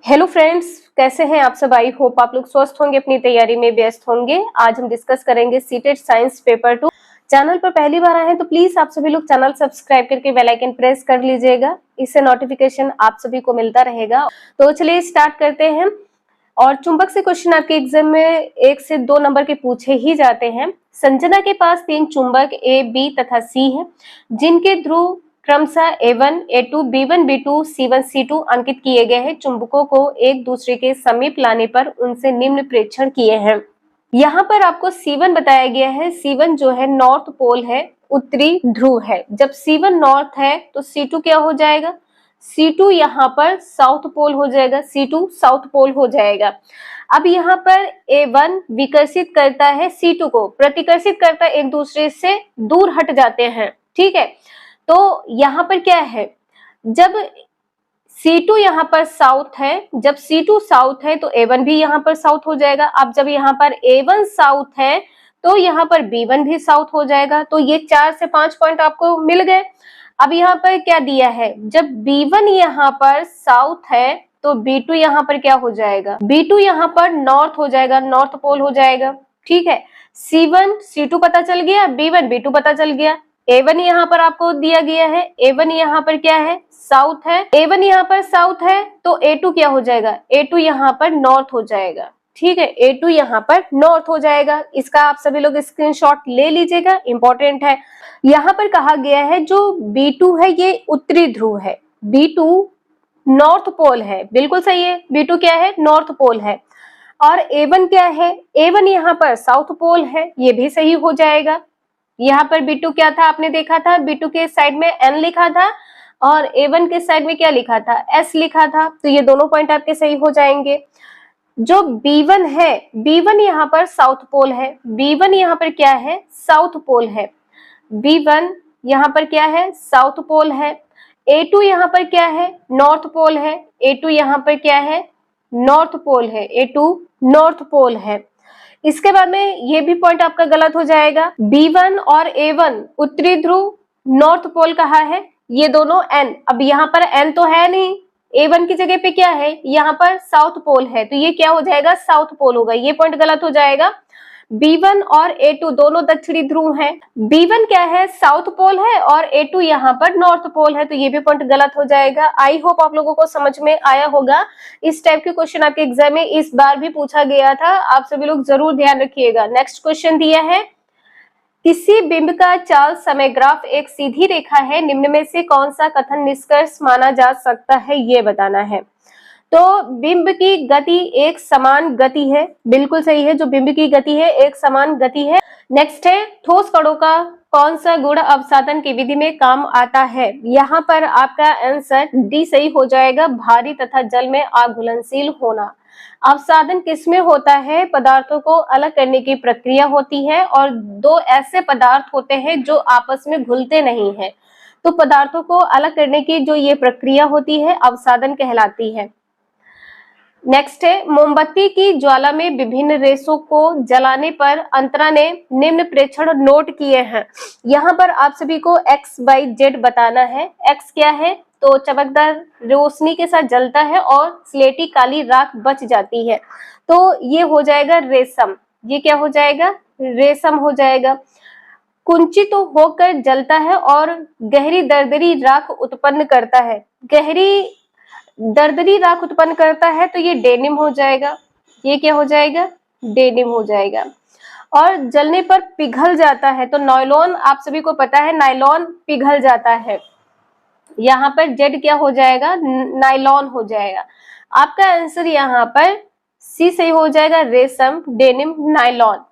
Hello friends, कैसे हैं आप सब। आई होप आप लोग स्वस्थ होंगे, अपनी तैयारी में व्यस्त होंगे। आज हम डिस्कस करेंगे सीटेट साइंस पेपर 2। चैनल पर पहली बार आए हैं तो प्लीज आप सभी लोग चैनल सब्सक्राइब करके बेल आइकन प्रेस कर लीजिएगा, इससे नोटिफिकेशन आप सभी को मिलता रहेगा। तो चलिए स्टार्ट करते हैं। और चुंबक से क्वेश्चन आपके एग्जाम में 1 से 2 नंबर के पूछे ही जाते हैं। संजना के पास 3 चुंबक ए, बी तथा सी है, जिनके ध्रुव क्रमशः A1, A2, B1, B2, C1, C2 अंकित किए गए हैं। चुंबकों को एक दूसरे के समीप लाने पर उनसे निम्न प्रेक्षण किए हैं। यहाँ पर आपको C1 बताया गया है। C1 जो है नॉर्थ पोल है, उत्तरी ध्रुव है। जब C1 नॉर्थ है तो C2 क्या हो जाएगा? C2 यहाँ पर साउथ पोल हो जाएगा। C2 साउथ पोल हो जाएगा। अब यहाँ पर A1 विकर्षित करता है C2 को, प्रतिकर्षित करता है, एक दूसरे से दूर हट जाते हैं। ठीक है, तो यहाँ पर क्या है, जब C2 यहाँ पर साउथ है, जब C2 साउथ है तो A1 भी यहाँ पर साउथ हो जाएगा। अब जब यहाँ पर A1 साउथ है तो यहाँ पर B1 भी साउथ हो जाएगा। तो ये 4 से 5 पॉइंट आपको मिल गए। अब यहाँ पर क्या दिया है, जब B1 यहाँ पर साउथ है तो B2 यहाँ पर क्या हो जाएगा? B2 यहाँ पर नॉर्थ हो जाएगा, नॉर्थ पोल हो जाएगा। ठीक है, C1 C2 पता चल गया, B1 B2 पता चल गया। A1 यहाँ पर आपको दिया गया है, A1 यहाँ पर क्या है? साउथ है। A1 यहाँ पर साउथ है तो A2 क्या हो जाएगा? A2 यहाँ पर नॉर्थ हो जाएगा। ठीक है, A2 यहाँ पर नॉर्थ हो जाएगा। इसका आप सभी लोग स्क्रीनशॉट ले लीजिएगा, इंपॉर्टेंट है। यहाँ पर कहा गया है जो B2 है ये उत्तरी ध्रुव है, B2 नॉर्थ पोल है। बिल्कुल सही है, B2 क्या है? नॉर्थ पोल है। और A1 क्या है? A1 यहाँ पर साउथ पोल है, ये भी सही हो जाएगा। यहाँ पर B2 क्या था, आपने देखा था, B2 के साइड में N लिखा था और A1 के साइड में क्या लिखा था? S लिखा था। तो ये दोनों पॉइंट आपके सही हो जाएंगे। जो B1 है, B1 यहाँ पर साउथ पोल है, B1 यहाँ पर क्या है? साउथ पोल है। B1 यहाँ पर क्या है? साउथ पोल है। A2 यहाँ पर क्या है? नॉर्थ पोल है। A2 यहाँ पर क्या है? नॉर्थ पोल है। A2 नॉर्थ पोल है। इसके बाद में ये भी पॉइंट आपका गलत हो जाएगा। B1 और A1 उत्तरी ध्रुव, नॉर्थ पोल कहा है, ये दोनों N। अब यहाँ पर N तो है नहीं, A1 की जगह पे क्या है? यहाँ पर साउथ पोल है, तो ये क्या हो जाएगा? साउथ पोल होगा। ये पॉइंट गलत हो जाएगा। B1 और A2 दोनों दक्षिणी ध्रुव हैं। B1 क्या है? साउथ पोल है और A2 यहाँ पर नॉर्थ पोल है, तो ये भी पॉइंट गलत हो जाएगा। आई होप आप लोगों को समझ में आया होगा। इस टाइप के क्वेश्चन आपके एग्जाम में इस बार भी पूछा गया था, आप सभी लोग जरूर ध्यान रखिएगा। नेक्स्ट क्वेश्चन दिया है, किसी बिंब का चाल समय ग्राफ एक सीधी रेखा है, निम्न में से कौन सा कथन निष्कर्ष माना जा सकता है, ये बताना है। तो बिंब की गति एक समान गति है, बिल्कुल सही है। जो बिंब की गति है एक समान गति है। नेक्स्ट है, ठोस कणों का कौन सा गुण अवसादन की विधि में काम आता है? यहाँ पर आपका आंसर डी सही हो जाएगा, भारी तथा जल में अघुलनशील होना। अवसादन किसमें होता है? पदार्थों को अलग करने की प्रक्रिया होती है और दो ऐसे पदार्थ होते हैं जो आपस में घुलते नहीं है, तो पदार्थों को अलग करने की जो ये प्रक्रिया होती है अवसादन कहलाती है। नेक्स्ट है, मोमबत्ती की ज्वाला में विभिन्न रेशों को जलाने पर अंतरा ने निम्न प्रेक्षण नोट किए हैं। यहाँ पर आप सभी को X, Y, Z बताना है। X क्या है? तो चमकदार रोशनी के साथ जलता है और स्लेटी काली राख बच जाती है, तो ये हो जाएगा रेशम। ये क्या हो जाएगा? रेशम हो जाएगा। कुंचित तो होकर जलता है और गहरी दरदरी राख उत्पन्न करता है। गहरी दरदरी राख उत्पन्न करता है तो ये डेनिम हो जाएगा। ये क्या हो जाएगा? डेनिम हो जाएगा। और जलने पर पिघल जाता है तो नायलॉन, आप सभी को पता है नायलॉन पिघल जाता है। यहाँ पर जेड क्या हो जाएगा? नायलॉन हो जाएगा। आपका आंसर यहाँ पर सी सही हो जाएगा, रेशम, डेनिम, नायलॉन।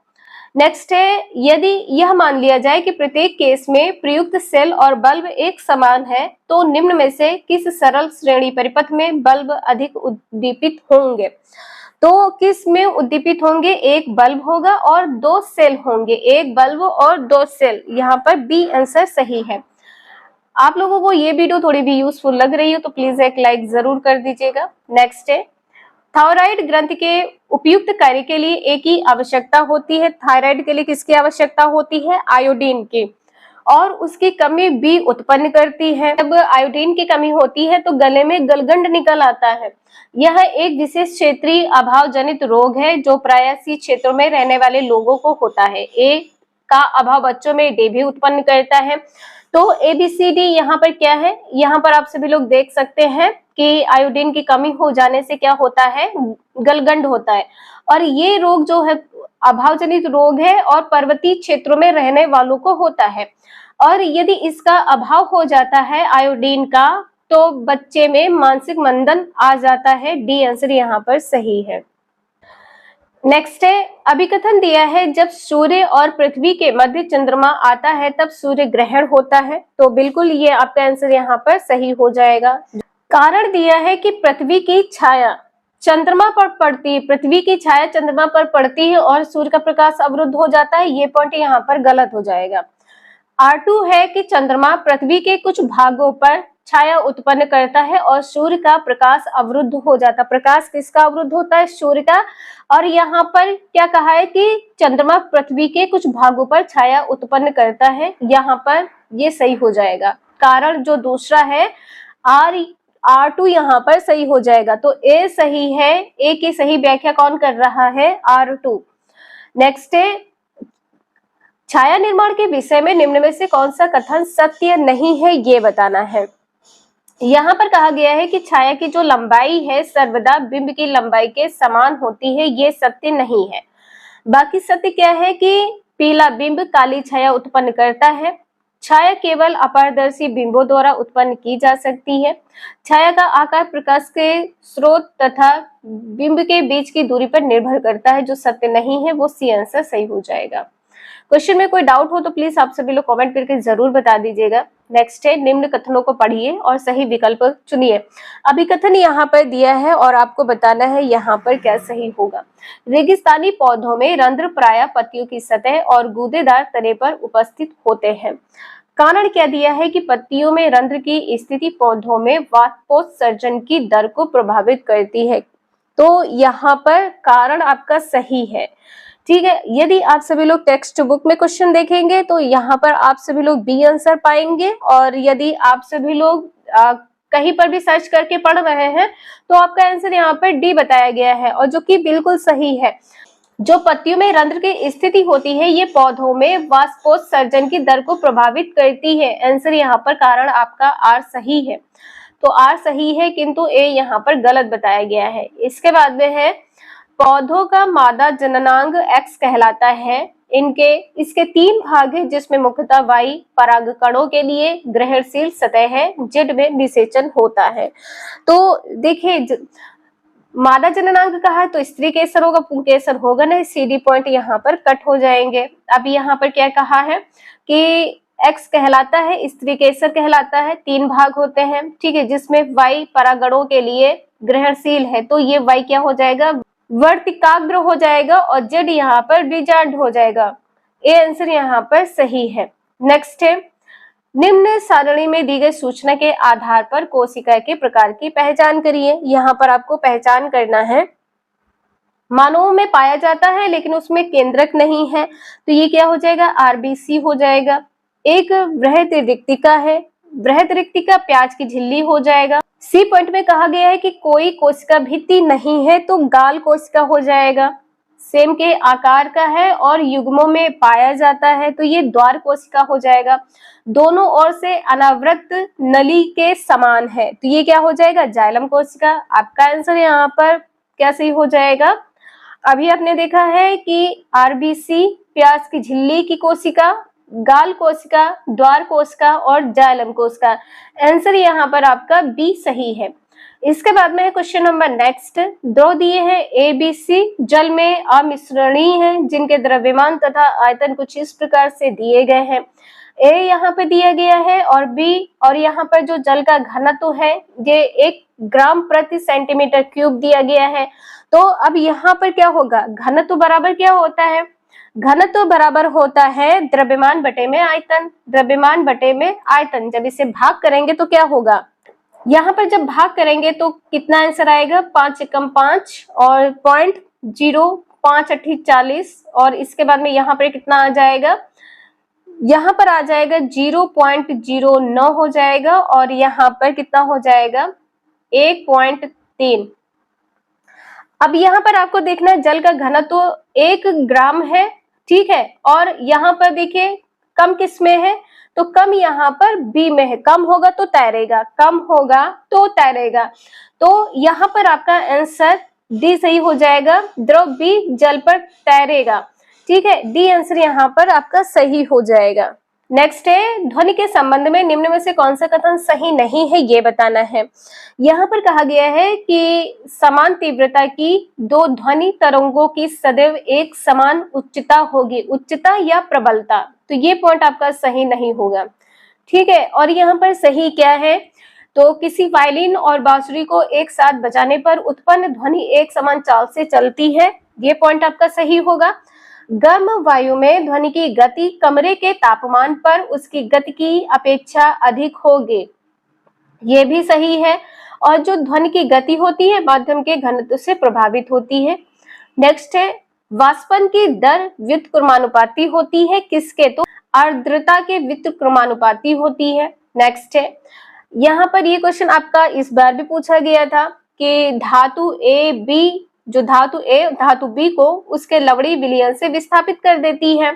नेक्स्ट है, यदि यह मान लिया जाए कि प्रत्येक केस में प्रयुक्त सेल और बल्ब एक समान है, तो निम्न में से किस सरल श्रेणी परिपथ में बल्ब अधिक उद्दीपित होंगे? तो किस में उद्दीपित होंगे? एक बल्ब होगा और 2 सेल होंगे, एक बल्ब और 2 सेल। यहाँ पर बी आंसर सही है। आप लोगों को ये वीडियो थोड़ी भी यूजफुल लग रही हो तो प्लीज एक लाइक जरूर कर दीजिएगा। नेक्स्ट है, थायराइड ग्रंथि के उपयुक्त कार्य के लिए एक ही आवश्यकता होती है। थायराइड के लिए किसकी आवश्यकता होती है? आयोडीन की। और उसकी कमी बी उत्पन्न करती है। जब आयोडीन की कमी होती है तो गले में गलगंड निकल आता है। यह एक विशेष क्षेत्रीय अभाव जनित रोग है जो प्रायः सी क्षेत्रों में रहने वाले लोगों को होता है। ए का अभाव बच्चों में डी भी उत्पन्न करता है। तो ABCD यहाँ पर क्या है, यहाँ पर आप सभी लोग देख सकते हैं कि आयोडीन की कमी हो जाने से क्या होता है, गलगंड होता है। और ये रोग जो है अभाव जनित रोग है और पर्वतीय क्षेत्रों में रहने वालों को होता है। और यदि इसका अभाव हो जाता है आयोडीन का तो बच्चे में मानसिक मंदन आ जाता है। डी आंसर यहाँ पर सही है। नेक्स्ट है, अभिकथन दिया है जब सूर्य और पृथ्वी के मध्य चंद्रमा आता है तब सूर्य ग्रहण होता है। तो बिल्कुल ये आपका आंसर यहाँ पर सही हो जाएगा। कारण दिया है कि पृथ्वी की छाया चंद्रमा पर पड़ती है, पृथ्वी की छाया चंद्रमा पर पड़ती है और सूर्य का प्रकाश अवरुद्ध हो जाता है। ये पॉइंट यहाँ पर गलत हो जाएगा। R2 है कि चंद्रमा पृथ्वी के कुछ भागों पर छाया उत्पन्न करता है और सूर्य का प्रकाश अवरुद्ध हो जाता है। प्रकाश किसका अवरुद्ध होता है, सूर्य का। और यहाँ पर क्या कहा है कि चंद्रमा पृथ्वी के कुछ भागों पर छाया उत्पन्न करता है, यहाँ पर ये सही हो जाएगा। कारण जो दूसरा है R2 यहाँ पर सही हो जाएगा। तो ए सही है। ए की सही व्याख्या कौन कर रहा है, R2। नेक्स्ट है, छाया निर्माण के विषय में निम्न में से कौन सा कथन सत्य नहीं है, ये बताना है। यहाँ पर कहा गया है कि छाया की जो लंबाई है सर्वदा बिंब की लंबाई के समान होती है, ये सत्य नहीं है। बाकी सत्य क्या है कि पीला बिंब काली छाया उत्पन्न करता है। छाया केवल अपारदर्शी बिंबों द्वारा उत्पन्न की जा सकती है। छाया का आकार प्रकाश के स्रोत तथा बिंब के बीच की दूरी पर निर्भर करता है, जो सत्य नहीं है। वो सी आंसर सही हो जाएगा। क्वेश्चन में कोई डाउट हो तो प्लीज आप सभी लोग कमेंट करके जरूर बता दीजिएगा। नेक्स्ट है, निम्न कथनों को पढ़िए और सही विकल्प चुनिए। अभिकथन यहाँ पर दिया है और आपको बताना है यहाँ पर क्या सही होगा। रेगिस्तानी पौधों में रंध्र प्रायः पत्तियों की सतह और गूदेदार तने पर उपस्थित होते हैं। कारण क्या दिया है कि पत्तियों में रंध्र की स्थिति पौधों में वाष्पोत्सर्जन की दर को प्रभावित करती है। तो यहाँ पर कारण आपका सही है। ठीक है, यदि आप सभी लोग टेक्स्ट बुक में क्वेश्चन देखेंगे तो यहाँ पर आप सभी लोग बी आंसर पाएंगे। और यदि आप सभी लोग कहीं पर भी सर्च करके पढ़ रहे हैं तो आपका आंसर यहाँ पर डी बताया गया है, और जो कि बिल्कुल सही है। जो पत्तियों में रंध्र की स्थिति होती है ये पौधों में वाष्पोत्सर्जन की दर को प्रभावित करती है। आंसर यहाँ पर कारण आपका आर सही है। तो आर सही है किंतु ए यहाँ पर गलत बताया गया है। इसके बाद में है, पौधों का मादा जननांग X कहलाता है। इसके 3 भाग हैं जिसमें मुख्यतः Y परागकणों के लिए ग्रहणशील सतह है, Z में निषेचन होता है। तो देखिए मादा जननांग कहा है तो स्त्री केसर होगा, पुंकेसर होगा नहीं। CD पॉइंट यहाँ पर कट हो जाएंगे। अब यहाँ पर क्या कहा है कि X कहलाता है, स्त्री केसर कहलाता है। 3 भाग होते हैं, ठीक है, जिसमें Y परागणों के लिए ग्रहणशील है। तो ये Y क्या हो जाएगा, वर्तिकाग्र हो जाएगा, और जेड यहाँ पर बीजांड हो जाएगा। ए आंसर यहाँ पर सही है। नेक्स्ट है, निम्न सारणी में दी गई सूचना के आधार पर कोशिका के प्रकार की पहचान करिए। यहाँ पर आपको पहचान करना है। मानवों में पाया जाता है लेकिन उसमें केंद्रक नहीं है, तो ये क्या हो जाएगा, आरबीसी हो जाएगा। एक वृहद रिक्तिका है, वृहद रिक्तिका प्याज की झिल्ली हो जाएगा। सी पॉइंट में कहा गया है कि कोई कोशिका भित्ति नहीं है, तो गाल कोशिका हो जाएगा। सेम के आकार का है और युग्मों में पाया जाता है, तो ये द्वार कोशिका हो जाएगा। दोनों ओर से अनावृत नली के समान है, तो ये क्या हो जाएगा, जाइलम कोशिका। आपका आंसर यहाँ पर क्या सही हो जाएगा। अभी आपने देखा है कि आरबीसी प्याज की झिल्ली की कोशिका, गाल कोशिका, द्वार कोशिका और जाइलम कोशिका। आंसर यहाँ पर आपका बी सही है। इसके बाद में है क्वेश्चन नंबर नेक्स्ट। दो दिए हैं ए बी सी जल में अमिश्रणीय हैं जिनके द्रव्यमान तथा आयतन कुछ इस प्रकार से दिए गए हैं। ए यहाँ पे दिया गया है और बी, और यहाँ पर जो जल का घनत्व है ये 1 ग्राम प्रति सेंटीमीटर क्यूब दिया गया है। तो अब यहाँ पर क्या होगा, घनत्व बराबर क्या होता है, घनत्व बराबर होता है द्रव्यमान बटे में आयतन। द्रव्यमान बटे में आयतन, जब इसे भाग करेंगे तो क्या होगा, यहाँ पर जब भाग करेंगे तो कितना आंसर आएगा, 5 एकम 5 और 0.05 40, और इसके बाद में यहाँ पर कितना आ जाएगा, यहाँ पर आ जाएगा 0.09 हो जाएगा और यहाँ पर कितना हो जाएगा 1.3। अब यहाँ पर आपको देखना है जल का घनत्व तो 1 ग्राम है, ठीक है, और यहाँ पर देखिए कम किस में है, तो कम यहाँ पर बी में है, कम होगा तो तैरेगा, कम होगा तो तैरेगा। तो यहाँ पर आपका आंसर डी सही हो जाएगा, द्रव बी जल पर तैरेगा, ठीक है, डी आंसर यहाँ पर आपका सही हो जाएगा। नेक्स्ट है ध्वनि के संबंध में निम्न में से कौन सा कथन सही नहीं है ये बताना है। यहाँ पर कहा गया है कि समान तीव्रता की दो ध्वनि तरंगों की सदैव एक समान उच्चता होगी, उच्चता या प्रबलता, तो ये पॉइंट आपका सही नहीं होगा, ठीक है। और यहाँ पर सही क्या है, तो किसी वायलिन और बांसुरी को एक साथ बजाने पर उत्पन्न ध्वनि एक समान चाल से चलती है, ये पॉइंट आपका सही होगा। गर्म वायु में ध्वनि की गति कमरे के तापमान पर उसकी गति की अपेक्षा अधिक होगी, ये भी सही है। और जो ध्वनि की गति होती है माध्यम के घनत्व से प्रभावित होती है। नेक्स्ट है वाष्पन की दर व्युत्क्रमानुपाती होती है किसके, तो आर्द्रता के व्युत्क्रमानुपाती होती है। नेक्स्ट है यहाँ पर ये क्वेश्चन आपका इस बार भी पूछा गया था कि धातु ए बी, जो धातु ए धातु बी को उसके लवड़ी विलयन से विस्थापित कर देती है,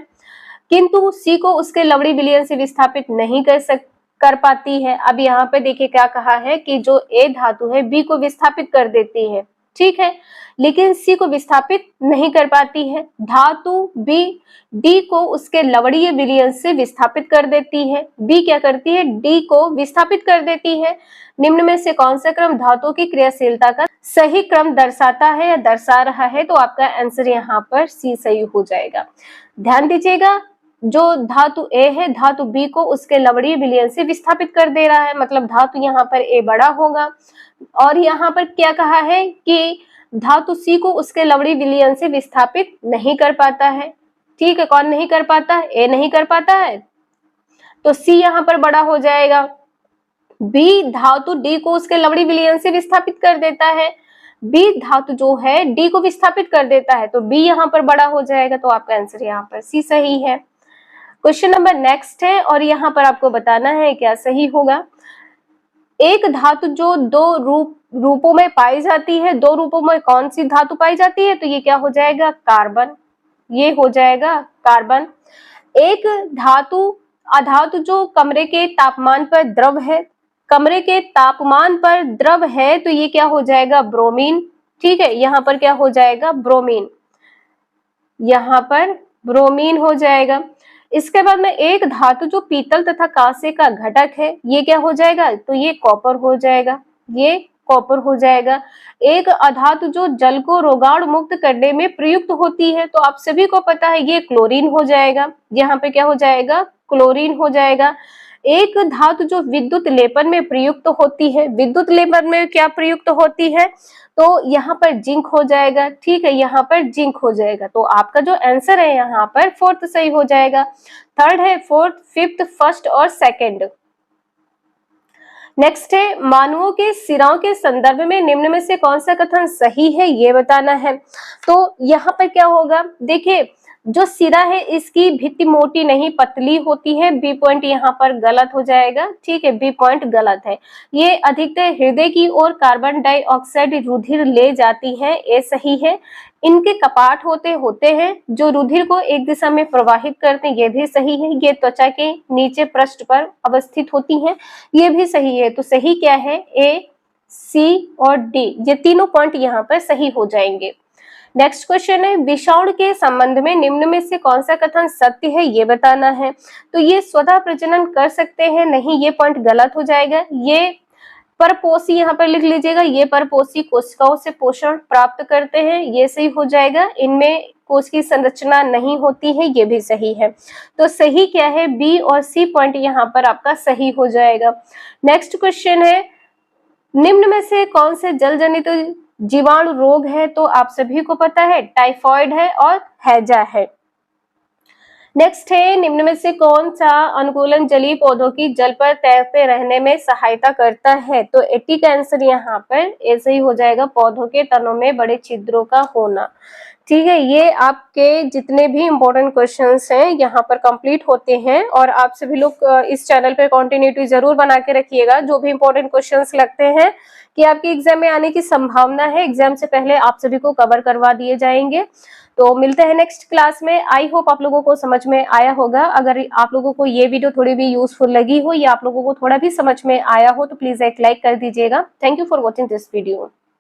किंतु सी को उसके लवड़ी विलयन से विस्थापित नहीं कर पाती है। अब यहाँ पे देखिए क्या कहा है कि जो ए धातु है बी को विस्थापित कर देती है, ठीक है, लेकिन सी को विस्थापित नहीं कर पाती है। धातु बी डी को उसके लवड़ीय विलयन से विस्थापित कर देती है, बी क्या करती है डी को विस्थापित कर देती है। निम्न में से कौन सा क्रम धातुओं की क्रियाशीलता का सही क्रम दर्शाता है या दर्शा रहा है, तो आपका आंसर यहाँ पर सी सही हो जाएगा। ध्यान दीजिएगा जो धातु ए है धातु बी को उसके लवड़ीय विलयन से विस्थापित कर दे रहा है, मतलब धातु यहाँ पर ए बड़ा होगा। और यहाँ पर क्या कहा है कि धातु सी को उसके लवड़ी विलयन से विस्थापित नहीं कर पाता है, ठीक है, कौन नहीं कर पाता है, ए नहीं कर पाता है, तो सी यहाँ पर बड़ा हो जाएगा। बी धातु डी को उसके लवड़ी विलयन से विस्थापित कर देता है, बी धातु जो है डी को विस्थापित कर देता है, तो बी यहाँ पर बड़ा हो जाएगा, तो आपका आंसर यहाँ पर सी सही है। क्वेश्चन नंबर नेक्स्ट है और यहाँ पर आपको बताना है क्या सही होगा। एक धातु जो दो रूपों में पाई जाती है, दो रूपों में कौन सी धातु पाई जाती है, तो ये क्या हो जाएगा कार्बन, ये हो जाएगा कार्बन। एक धातु अधातु जो कमरे के तापमान पर द्रव है, कमरे के तापमान पर द्रव है, तो ये क्या हो जाएगा ब्रोमीन, ठीक है, यहाँ पर क्या हो जाएगा ब्रोमीन, यहाँ पर ब्रोमीन हो जाएगा। इसके बाद में एक धातु जो पीतल तथा कांसे का घटक है, ये क्या हो जाएगा, तो ये कॉपर हो जाएगा, ये कॉपर हो जाएगा। एक अधातु जो जल को रोगाणु मुक्त करने में प्रयुक्त होती है, तो आप सभी को पता है ये क्लोरीन हो जाएगा, यहाँ पे क्या हो जाएगा क्लोरीन हो जाएगा। एक धातु जो विद्युत लेपन में प्रयुक्त होती है, विद्युत लेपन में क्या प्रयुक्त होती है, तो यहाँ पर जिंक हो जाएगा, ठीक है, यहाँ पर जिंक हो जाएगा। तो आपका जो आंसर है यहाँ पर फोर्थ सही हो जाएगा। थर्ड है फोर्थ, फिफ्थ, फर्स्ट और सेकंड। नेक्स्ट है मानवों के सिराओं के संदर्भ में निम्न में से कौन सा कथन सही है ये बताना है। तो यहाँ पर क्या होगा, देखिए जो सिरा है इसकी भित्ति मोटी नहीं पतली होती है, बी पॉइंट यहाँ पर गलत हो जाएगा, ठीक है, बी पॉइंट गलत है। ये अधिकतर हृदय की ओर कार्बन डाइऑक्साइड रुधिर ले जाती है, ये सही है। इनके कपाट होते हैं जो रुधिर को एक दिशा में प्रवाहित करते हैं, ये भी सही है। ये त्वचा के नीचे पृष्ठ पर अवस्थित होती हैं, ये भी सही है। तो सही क्या है, ए, सी और डी, ये तीनों पॉइंट यहाँ पर सही हो जाएंगे। नेक्स्ट क्वेश्चन है विषाणु के संबंध में निम्न में से कौन सा कथन सत्य है ये बताना है। तो ये स्वतः प्रजनन कर सकते हैं, नहीं, ये पॉइंट गलत हो जाएगा। ये परपोषी यहाँ पर लिख लीजिएगा, ये परपोषी कोशिकाओं से पोषण प्राप्त करते हैं, ये सही हो जाएगा। इनमें कोश की संरचना नहीं होती है, ये भी सही है। तो सही क्या है, बी और सी पॉइंट यहाँ पर आपका सही हो जाएगा। नेक्स्ट क्वेश्चन है निम्न में से कौन से जल जनित जीवाणु रोग है, तो आप सभी को पता है टाइफॉइड है और हैजा है। नेक्स्ट है निम्न में से कौन सा अनुकूलन जलीय पौधों की जल पर तैरते रहने में सहायता करता है, तो 80 का आंसर यहाँ पर ऐसे ही हो जाएगा, पौधों के तनों में बड़े छिद्रों का होना। ठीक है, ये आपके जितने भी इम्पोर्टेंट क्वेश्चंस हैं यहाँ पर कंप्लीट होते हैं और आप सभी लोग इस चैनल पे कंटिन्यूटी जरूर बना के रखिएगा। जो भी इम्पोर्टेंट क्वेश्चंस लगते हैं कि आपके एग्जाम में आने की संभावना है, एग्जाम से पहले आप सभी को कवर करवा दिए जाएंगे। तो मिलते हैं नेक्स्ट क्लास में। आई होप आप लोगों को समझ में आया होगा। अगर आप लोगों को ये वीडियो थोड़ी भी यूजफुल लगी हो या आप लोगों को थोड़ा भी समझ में आया हो तो प्लीज एक लाइक कर दीजिएगा। Thank you for watching this video.